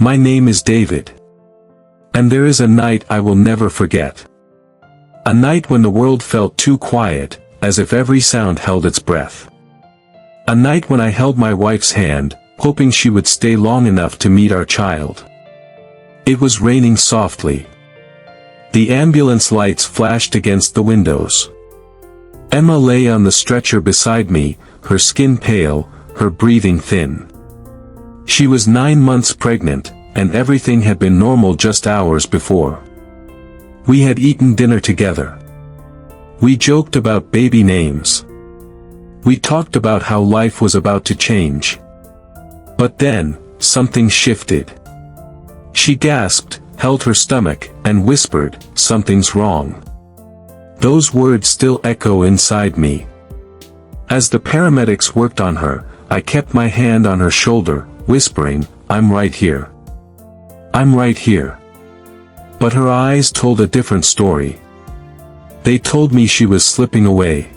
My name is David. And there is a night I will never forget. A night when the world felt too quiet, as if every sound held its breath. A night when I held my wife's hand, hoping she would stay long enough to meet our child. It was raining softly. The ambulance lights flashed against the windows. Emma lay on the stretcher beside me, her skin pale, her breathing thin. She was 9 months pregnant, and everything had been normal just hours before. We had eaten dinner together. We joked about baby names. We talked about how life was about to change. But then, something shifted. She gasped, held her stomach, and whispered, "Something's wrong." Those words still echo inside me. As the paramedics worked on her, I kept my hand on her shoulder, whispering, "I'm right here. I'm right here." But her eyes told a different story. They told me she was slipping away.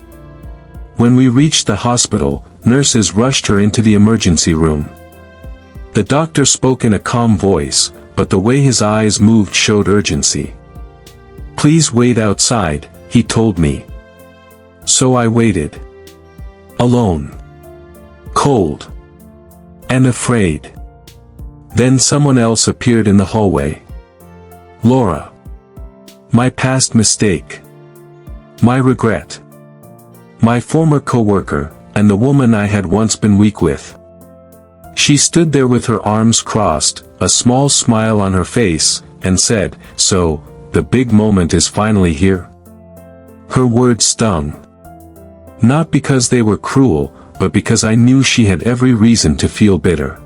When we reached the hospital, nurses rushed her into the emergency room. The doctor spoke in a calm voice, but the way his eyes moved showed urgency. "Please wait outside," he told me. So I waited. Alone. Cold. And afraid. Then someone else appeared in the hallway. Laura. My past mistake. My regret. My former coworker, and the woman I had once been weak with. She stood there with her arms crossed, a small smile on her face, and said, "So, the big moment is finally here?" Her words stung. Not because they were cruel, but because I knew she had every reason to feel bitter.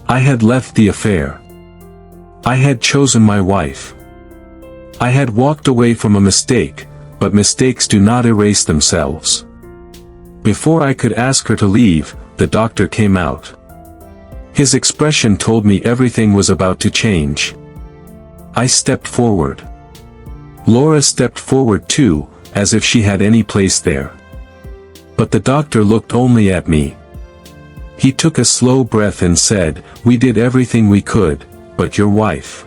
I had left the affair. I had chosen my wife. I had walked away from a mistake, but mistakes do not erase themselves. Before I could ask her to leave, the doctor came out. His expression told me everything was about to change. I stepped forward. Laura stepped forward too, as if she had any place there. But the doctor looked only at me. He took a slow breath and said, "We did everything we could, but your wife."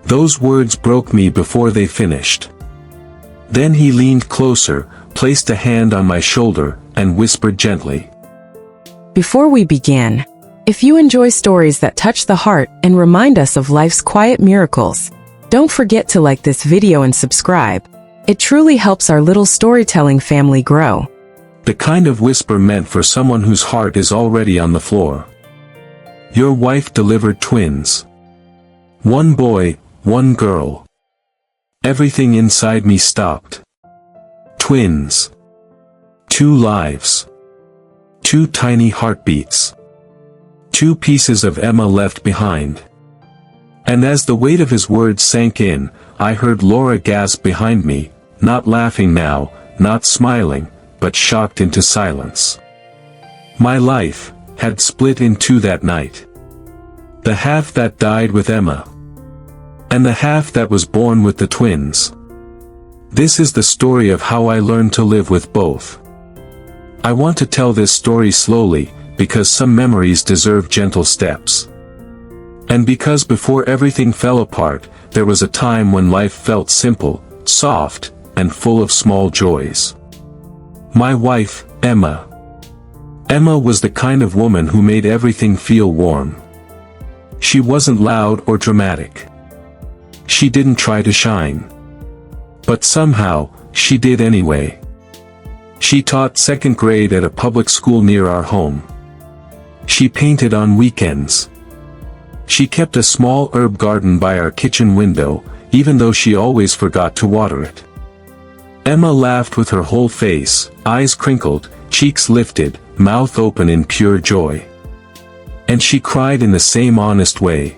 Those words broke me before they finished. Then he leaned closer, placed a hand on my shoulder, and whispered gently. Before we begin, if you enjoy stories that touch the heart and remind us of life's quiet miracles, don't forget to like this video and subscribe. It truly helps our little storytelling family grow. The kind of whisper meant for someone whose heart is already on the floor. Your wife delivered twins. 1 boy, 1 girl. Everything inside me stopped. Twins. 2 lives. 2 tiny heartbeats. 2 pieces of Emma left behind. And as the weight of his words sank in, I heard Laura gasp behind me, not laughing now, not smiling, but shocked into silence. My life had split in 2 that night. The half that died with Emma. And the half that was born with the twins. This is the story of how I learned to live with both. I want to tell this story slowly, because some memories deserve gentle steps. And because before everything fell apart, there was a time when life felt simple, soft, and full of small joys. My wife, Emma. Emma was the kind of woman who made everything feel warm. She wasn't loud or dramatic. She didn't try to shine. But somehow, she did anyway. She taught 2nd grade at a public school near our home. She painted on weekends. She kept a small herb garden by our kitchen window, even though she always forgot to water it. Emma laughed with her whole face, eyes crinkled, cheeks lifted, mouth open in pure joy. And she cried in the same honest way.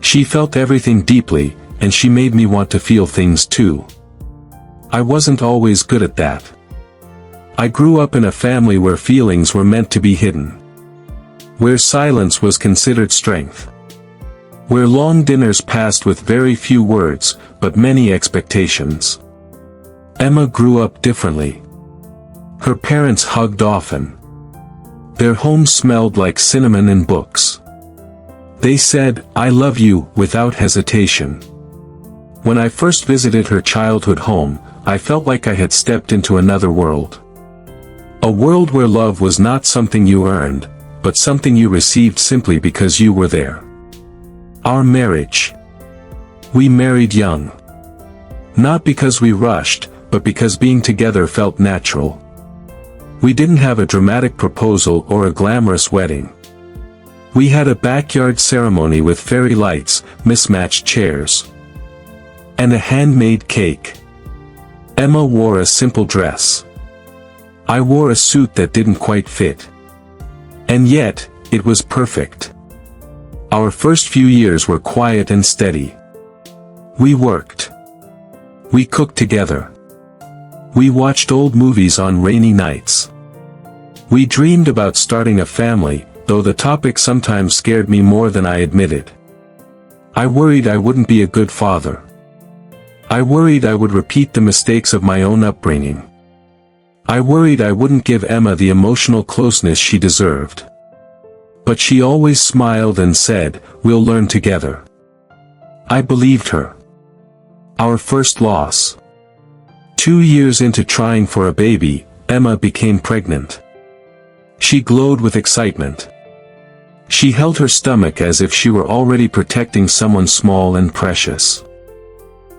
She felt everything deeply, and she made me want to feel things too. I wasn't always good at that. I grew up in a family where feelings were meant to be hidden. Where silence was considered strength. Where long dinners passed with very few words, but many expectations. Emma grew up differently. Her parents hugged often. Their home smelled like cinnamon and books. They said, "I love you," without hesitation. When I first visited her childhood home, I felt like I had stepped into another world. A world where love was not something you earned, but something you received simply because you were there. Our marriage. We married young. Not because we rushed, but because being together felt natural. We didn't have a dramatic proposal or a glamorous wedding. We had a backyard ceremony with fairy lights, mismatched chairs, and a handmade cake. Emma wore a simple dress. I wore a suit that didn't quite fit. And yet, it was perfect. Our first few years were quiet and steady. We worked. We cooked together. We watched old movies on rainy nights. We dreamed about starting a family, though the topic sometimes scared me more than I admitted. I worried I wouldn't be a good father. I worried I would repeat the mistakes of my own upbringing. I worried I wouldn't give Emma the emotional closeness she deserved. But she always smiled and said, "We'll learn together." I believed her. Our first loss. 2 years into trying for a baby, Emma became pregnant. She glowed with excitement. She held her stomach as if she were already protecting someone small and precious.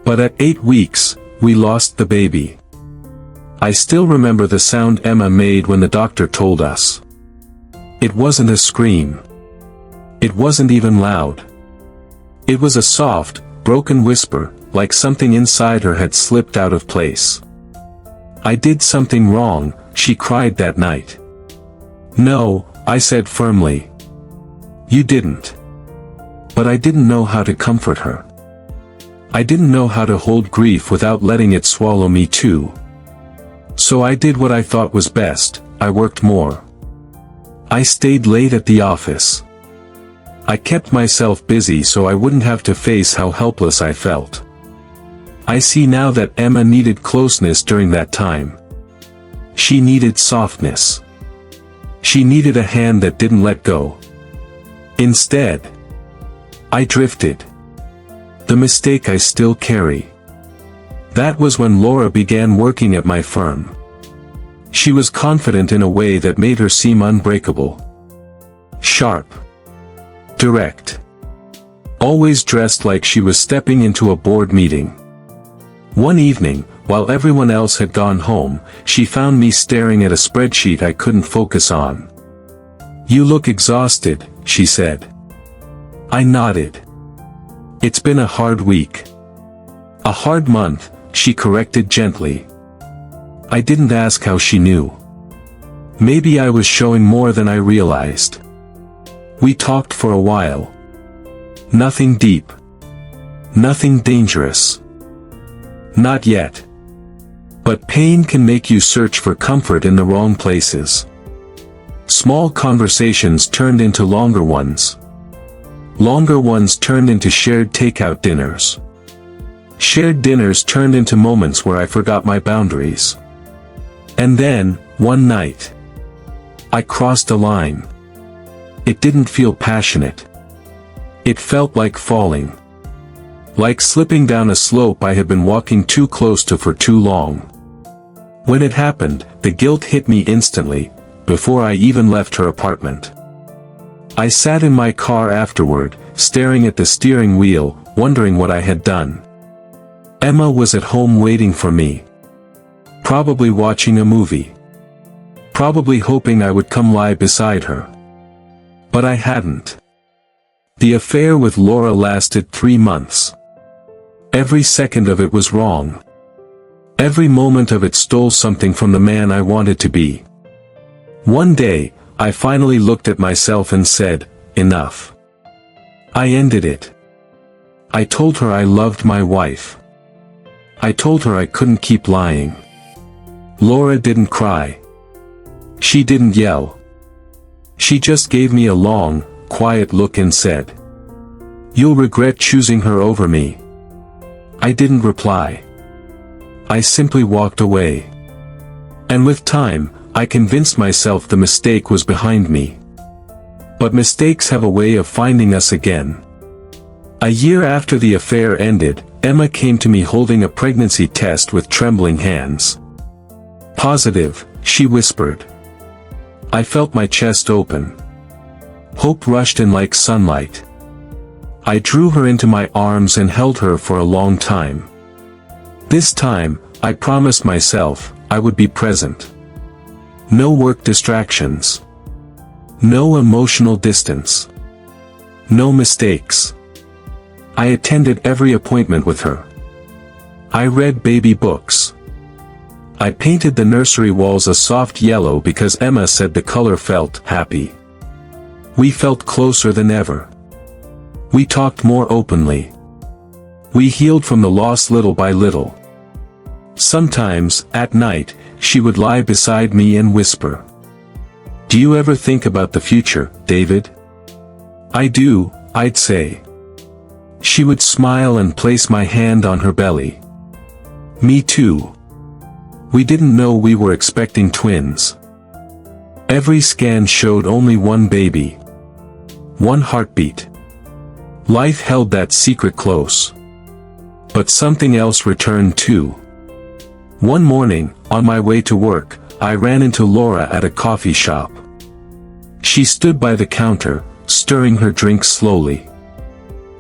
But at 8 weeks, we lost the baby. I still remember the sound Emma made when the doctor told us. It wasn't a scream. It wasn't even loud. It was a soft, broken whisper, like something inside her had slipped out of place. "I did something wrong," she cried that night. "No," I said firmly. "You didn't." But I didn't know how to comfort her. I didn't know how to hold grief without letting it swallow me too. So I did what I thought was best. I worked more. I stayed late at the office. I kept myself busy so I wouldn't have to face how helpless I felt. I see now that Emma needed closeness during that time. She needed softness. She needed a hand that didn't let go. Instead, I drifted. The mistake I still carry. That was when Laura began working at my firm. She was confident in a way that made her seem unbreakable. Sharp. Direct. Always dressed like she was stepping into a board meeting. One evening, while everyone else had gone home, she found me staring at a spreadsheet I couldn't focus on. "You look exhausted," she said. I nodded. "It's been a hard week." "A hard month," she corrected gently. I didn't ask how she knew. Maybe I was showing more than I realized. We talked for a while. Nothing deep. Nothing dangerous. Not yet. But pain can make you search for comfort in the wrong places. Small conversations turned into longer ones. Longer ones turned into shared takeout dinners. Shared dinners turned into moments where I forgot my boundaries. And then, one night, I crossed a line. It didn't feel passionate. It felt like falling. Like slipping down a slope I had been walking too close to for too long. When it happened, the guilt hit me instantly, before I even left her apartment. I sat in my car afterward, staring at the steering wheel, wondering what I had done. Emma was at home waiting for me. Probably watching a movie. Probably hoping I would come lie beside her. But I hadn't. The affair with Laura lasted 3 months. Every second of it was wrong. Every moment of it stole something from the man I wanted to be. One day, I finally looked at myself and said, "Enough." I ended it. I told her I loved my wife. I told her I couldn't keep lying. Laura didn't cry. She didn't yell. She just gave me a long, quiet look and said, "You'll regret choosing her over me." I didn't reply. I simply walked away. And with time, I convinced myself the mistake was behind me. But mistakes have a way of finding us again. A year after the affair ended, Emma came to me holding a pregnancy test with trembling hands. "Positive," she whispered. I felt my chest open. Hope rushed in like sunlight. I drew her into my arms and held her for a long time. This time, I promised myself, I would be present. No work distractions. No emotional distance. No mistakes. I attended every appointment with her. I read baby books. I painted the nursery walls a soft yellow because Emma said the color felt happy. We felt closer than ever. We talked more openly. We healed from the loss little by little. Sometimes, at night, she would lie beside me and whisper, "Do you ever think about the future, David?" "I do," I'd say. She would smile and place my hand on her belly. "Me too." We didn't know we were expecting twins. Every scan showed only one baby. One heartbeat. Life held that secret close. But something else returned too. One morning, on my way to work, I ran into Laura at a coffee shop. She stood by the counter, stirring her drink slowly.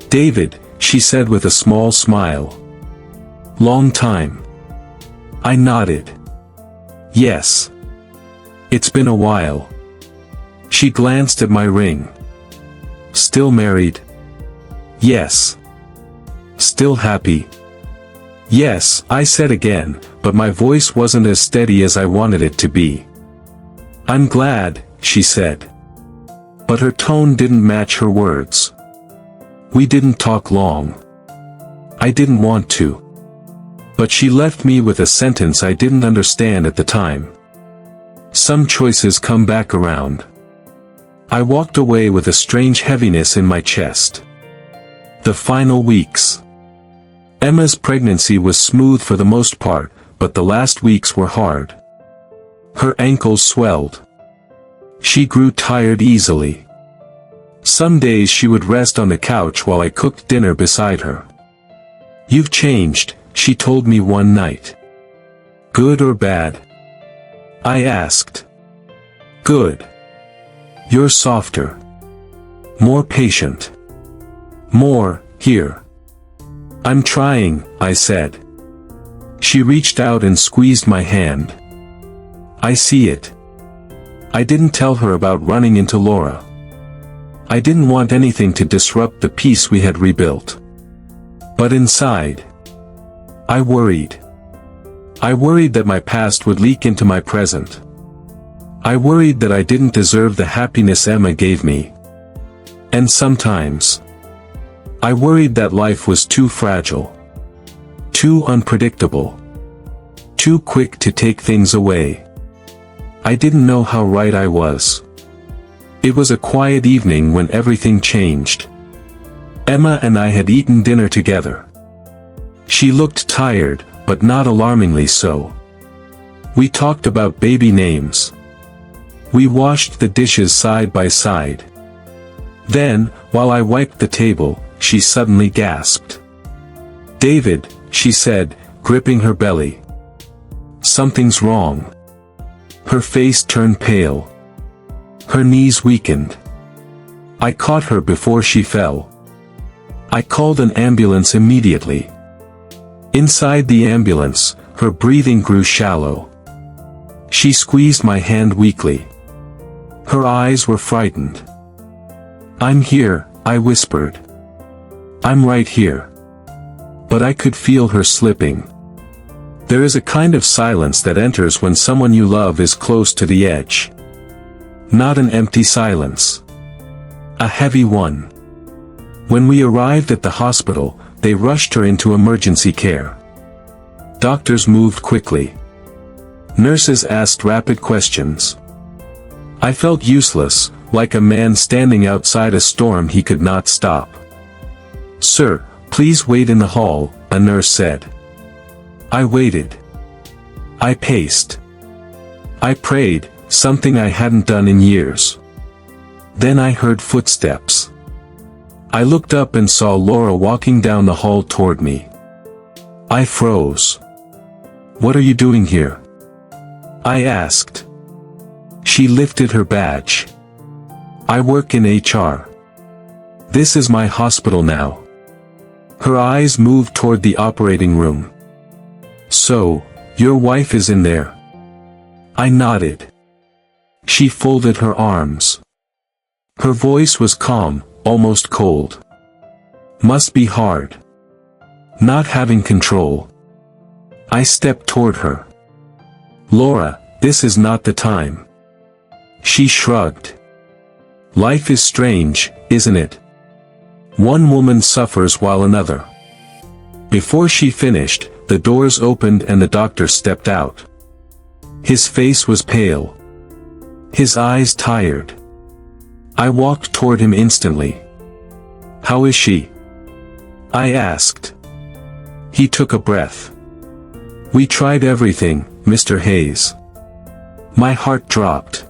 "David," she said with a small smile. "Long time." I nodded. "Yes. It's been a while." She glanced at my ring. "Still married?" "Yes." "Still happy?" "Yes," I said again, but my voice wasn't as steady as I wanted it to be. "I'm glad," she said. But her tone didn't match her words. We didn't talk long. I didn't want to. But she left me with a sentence I didn't understand at the time. Some choices come back around. I walked away with a strange heaviness in my chest. The final weeks. Emma's pregnancy was smooth for the most part, but the last weeks were hard. Her ankles swelled. She grew tired easily. Some days she would rest on the couch while I cooked dinner beside her. "You've changed," she told me one night. "Good or bad?" I asked. "Good. You're softer. More patient. More, here." "I'm trying," I said. She reached out and squeezed my hand. "I see it." I didn't tell her about running into Laura. I didn't want anything to disrupt the peace we had rebuilt. But inside, I worried. I worried that my past would leak into my present. I worried that I didn't deserve the happiness Emma gave me. And sometimes, I worried that life was too fragile. Too unpredictable. Too quick to take things away. I didn't know how right I was. It was a quiet evening when everything changed. Emma and I had eaten dinner together. She looked tired, but not alarmingly so. We talked about baby names. We washed the dishes side by side. Then, while I wiped the table, she suddenly gasped. "David," she said, gripping her belly. "Something's wrong." Her face turned pale. Her knees weakened. I caught her before she fell. I called an ambulance immediately. Inside the ambulance, her breathing grew shallow. She squeezed my hand weakly. Her eyes were frightened. "I'm here," I whispered. "I'm right here." But I could feel her slipping. There is a kind of silence that enters when someone you love is close to the edge. Not an empty silence. A heavy one. When we arrived at the hospital, they rushed her into emergency care. Doctors moved quickly. Nurses asked rapid questions. I felt useless, like a man standing outside a storm he could not stop. "Sir, please wait in the hall," a nurse said. I waited. I paced. I prayed, something I hadn't done in years. Then I heard footsteps. I looked up and saw Laura walking down the hall toward me. I froze. "What are you doing here?" I asked. She lifted her badge. "I work in HR. This is my hospital now." Her eyes moved toward the operating room. "So, your wife is in there?" I nodded. She folded her arms. Her voice was calm, almost cold. "Must be hard. Not having control." I stepped toward her. "Laura, this is not the time." She shrugged. "Life is strange, isn't it? One woman suffers while another." Before she finished, the doors opened and the doctor stepped out. His face was pale. His eyes tired. I walked toward him instantly. "How is she?" I asked. He took a breath. "We tried everything, Mr. Hayes." My heart dropped.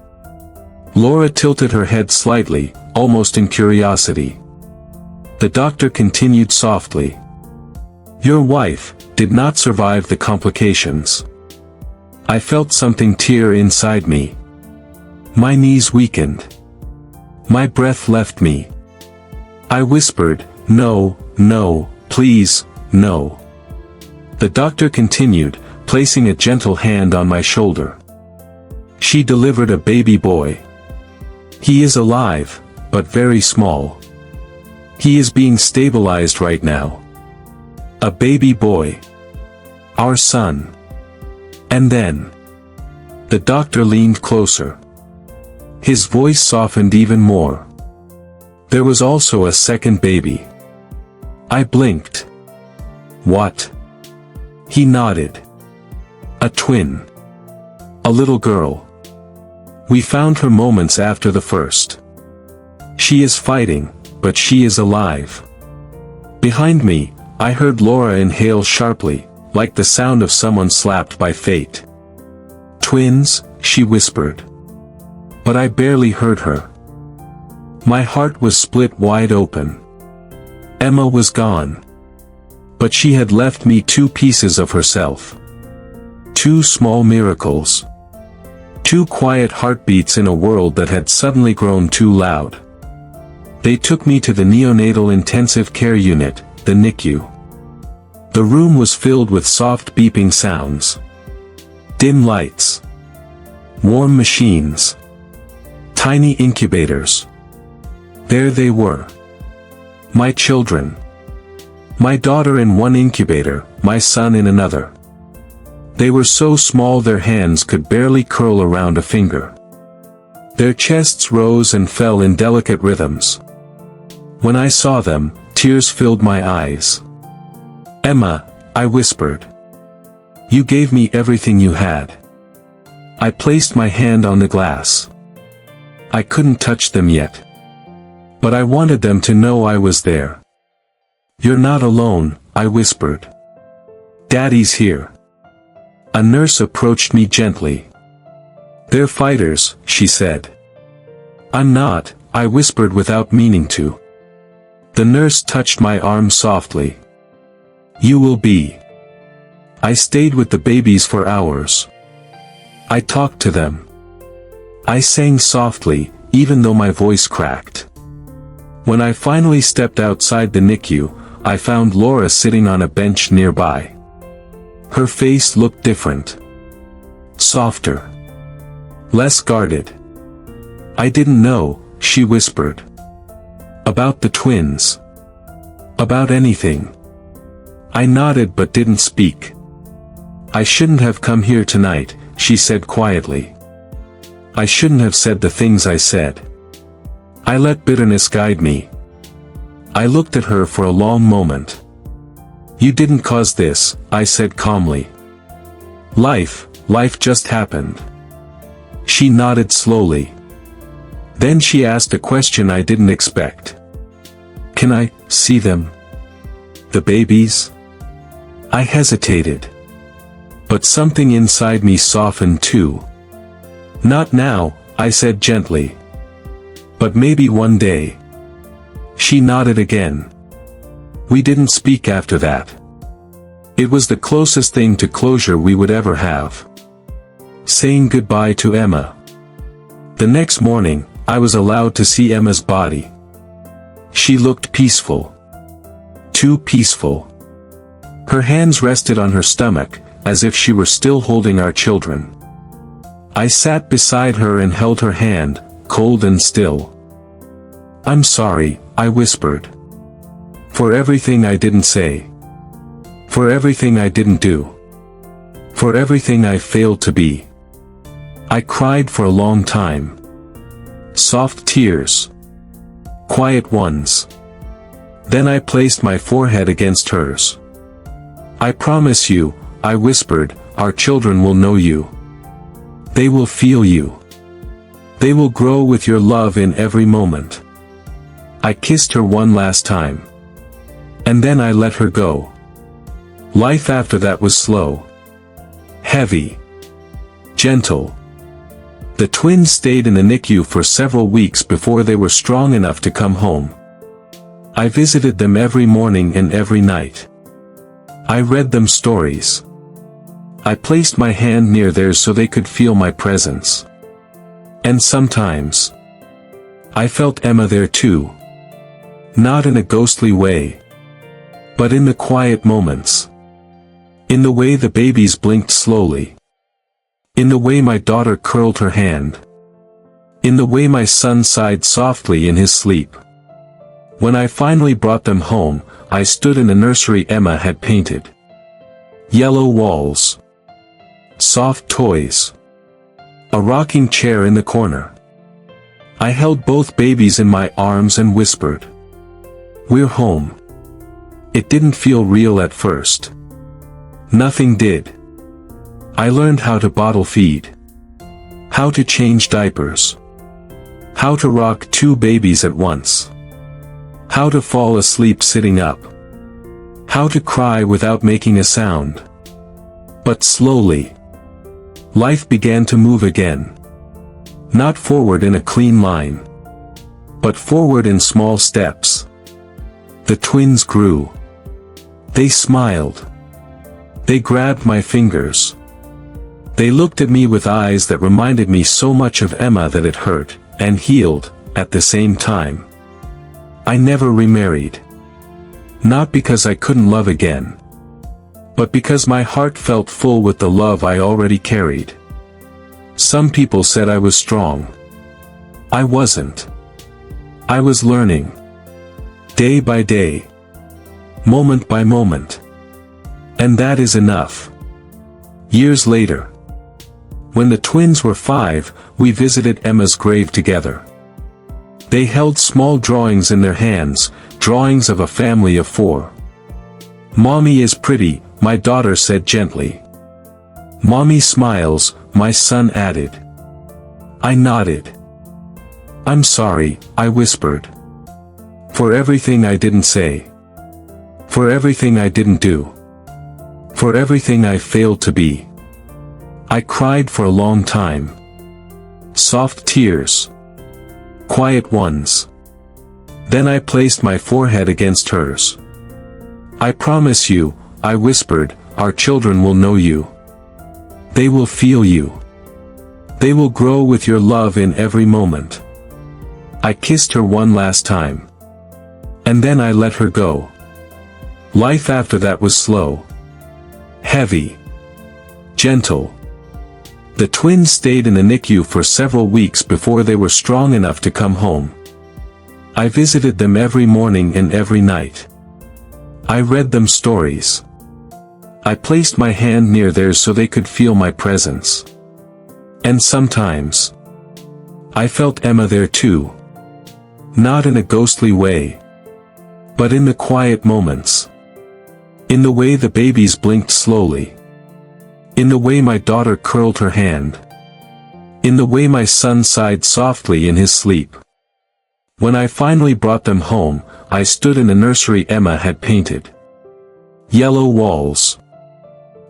Laura tilted her head slightly, almost in curiosity. The doctor continued softly. "Your wife did not survive the complications." I felt something tear inside me. My knees weakened. My breath left me. I whispered, "No, no, please, no." The doctor continued, placing a gentle hand on my shoulder. "She delivered a baby boy. He is alive, but very small. He is being stabilized right now. A baby boy. Our son." And then, the doctor leaned closer. His voice softened even more. "There was also a second baby." I blinked. "What?" He nodded. "A twin. A little girl. We found her moments after the first. She is fighting, but she is alive." Behind me, I heard Laura inhale sharply, like the sound of someone slapped by fate. "Twins," she whispered. But I barely heard her. My heart was split wide open. Emma was gone. But she had left me 2 pieces of herself. 2 small miracles. 2 quiet heartbeats in a world that had suddenly grown too loud. They took me to the neonatal intensive care unit, the NICU. The room was filled with soft beeping sounds. Dim lights. Warm machines. Tiny incubators. There they were. My children. My daughter in one incubator, my son in another. They were so small their hands could barely curl around a finger. Their chests rose and fell in delicate rhythms. When I saw them, tears filled my eyes. "Emma," I whispered. "You gave me everything you had." I placed my hand on the glass. I couldn't touch them yet. But I wanted them to know I was there. "You're not alone," I whispered. "Daddy's here." A nurse approached me gently. "They're fighters," she said. "I'm not," I whispered without meaning to. The nurse touched my arm softly. "You will be." I stayed with the babies for hours. I talked to them. I sang softly, even though my voice cracked. When I finally stepped outside the NICU, I found Laura sitting on a bench nearby. Her face looked different. Softer. Less guarded. "I didn't know," she whispered. "About the twins. About anything." I nodded but didn't speak. "I shouldn't have come here tonight," she said quietly. "I shouldn't have said the things I said. I let bitterness guide me." I looked at her for a long moment. "You didn't cause this," I said calmly. Life just happened." She nodded slowly. Then she asked a question I didn't expect. "Can I see them? The babies?" I hesitated. But something inside me softened too. "Not now," I said gently. But maybe one day. She nodded again. We didn't speak after that. It was the closest thing to closure we would ever have. Saying goodbye to Emma. The next morning, I was allowed to see Emma's body. She looked peaceful. Too peaceful. Her hands rested on her stomach, as if she were still holding our children. I sat beside her and held her hand, cold and still. I'm sorry, I whispered. For everything I didn't say. For everything I didn't do. For everything I failed to be. I cried for a long time. Soft tears. Quiet ones. Then I placed my forehead against hers. I promise you, I whispered, our children will know you. They will feel you. They will grow with your love in every moment. I kissed her one last time. And then I let her go. Life after that was slow. Heavy. Gentle. The twins stayed in the NICU for several weeks before they were strong enough to come home. I visited them every morning and every night. I read them stories. I placed my hand near theirs so they could feel my presence. And sometimes, I felt Emma there too. Not in a ghostly way, but in the quiet moments. In the way the babies blinked slowly. In the way my daughter curled her hand. In the way my son sighed softly in his sleep. When I finally brought them home, I stood in the nursery Emma had painted. Yellow walls. Soft toys. A rocking chair in the corner. I held both babies in my arms and whispered. We're home. It didn't feel real at first. Nothing did. I learned how to bottle feed. How to change diapers. How to rock two babies at once. How to fall asleep sitting up. How to cry without making a sound. But slowly, life began to move again. Not forward in a clean line, but forward in small steps. The twins grew. They smiled. They grabbed my fingers. They looked at me with eyes that reminded me so much of Emma that it hurt, and healed, at the same time. I never remarried. Not because I couldn't love again, but because my heart felt full with the love I already carried. Some people said I was strong. I wasn't. I was learning. Day by day. Moment by moment. And that is enough. Years later, when the twins were 5, we visited Emma's grave together. They held small drawings in their hands, drawings of a family of 4. Mommy is pretty, my daughter said gently. Mommy smiles, my son added. I nodded. I'm sorry, I whispered. For everything I didn't say. For everything I didn't do. For everything I failed to be. I cried for a long time. Soft tears. Quiet ones. Then I placed my forehead against hers. I promise you, I whispered, our children will know you. They will feel you. They will grow with your love in every moment. I kissed her one last time. And then I let her go. Life after that was slow. Heavy. Gentle. The twins stayed in the NICU for several weeks before they were strong enough to come home. I visited them every morning and every night. I read them stories. I placed my hand near theirs so they could feel my presence. And sometimes, I felt Emma there too. Not in a ghostly way, but in the quiet moments. In the way the babies blinked slowly. In the way my daughter curled her hand. In the way my son sighed softly in his sleep. When I finally brought them home, I stood in the nursery Emma had painted. Yellow walls.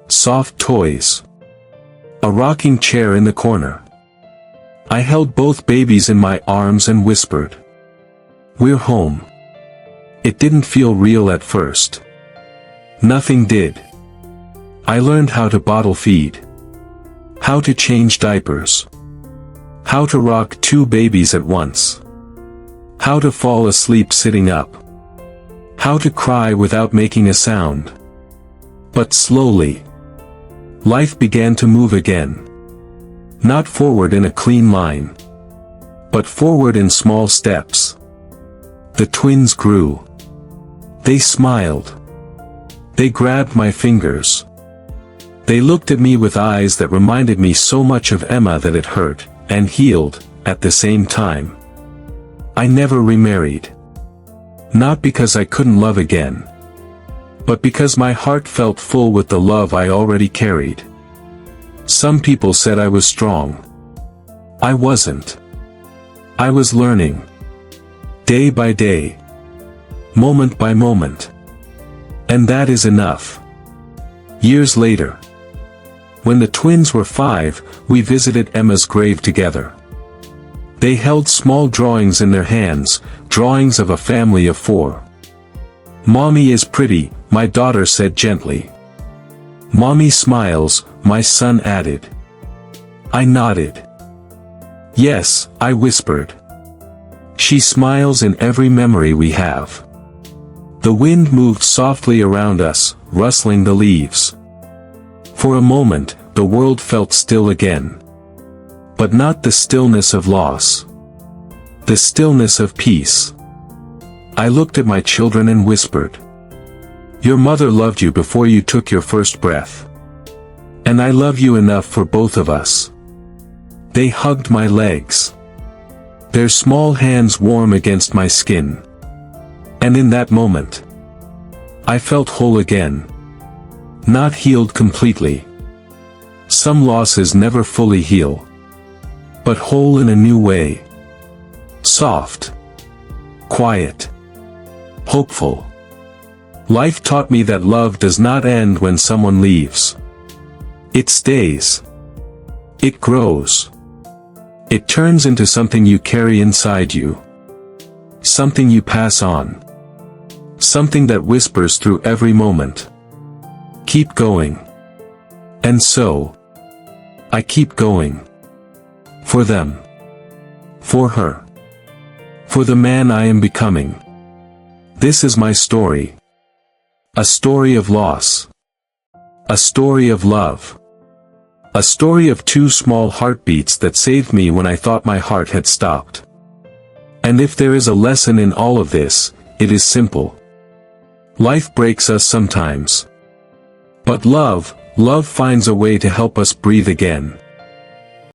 Soft toys. A rocking chair in the corner. I held both babies in my arms and whispered, "We're home." It didn't feel real at first. Nothing did. I learned how to bottle feed, how to change diapers, how to rock two babies at once, how to fall asleep sitting up, how to cry without making a sound. But slowly, life began to move again. Not forward in a clean line, but forward in small steps. The twins grew. They smiled. They grabbed my fingers. They looked at me with eyes that reminded me so much of Emma that it hurt and healed at the same time. I never remarried. Not because I couldn't love again, but because my heart felt full with the love I already carried. Some people said I was strong. I wasn't. I was learning. Day by day. Moment by moment. And that is enough. Years later, when the twins were 5, we visited Emma's grave together. They held small drawings in their hands, drawings of a family of 4. "Mommy is pretty," my daughter said gently. "Mommy smiles," my son added. I nodded. "Yes," I whispered. "She smiles in every memory we have." The wind moved softly around us, rustling the leaves. For a moment, the world felt still again. But not the stillness of loss. The stillness of peace. I looked at my children and whispered, "Your mother loved you before you took your first breath. And I love you enough for both of us." They hugged my legs. Their small hands warm against my skin. And in that moment, I felt whole again. Not healed completely. Some losses never fully heal. But whole in a new way. Soft. Quiet. Hopeful. Life taught me that love does not end when someone leaves. It stays. It grows. It turns into something you carry inside you. Something you pass on. Something that whispers through every moment. Keep going. And so, I keep going. For them. For her. For the man I am becoming. This is my story. A story of loss. A story of love. A story of 2 small heartbeats that saved me when I thought my heart had stopped. And if there is a lesson in all of this, it is simple. Life breaks us sometimes. But love finds a way to help us breathe again.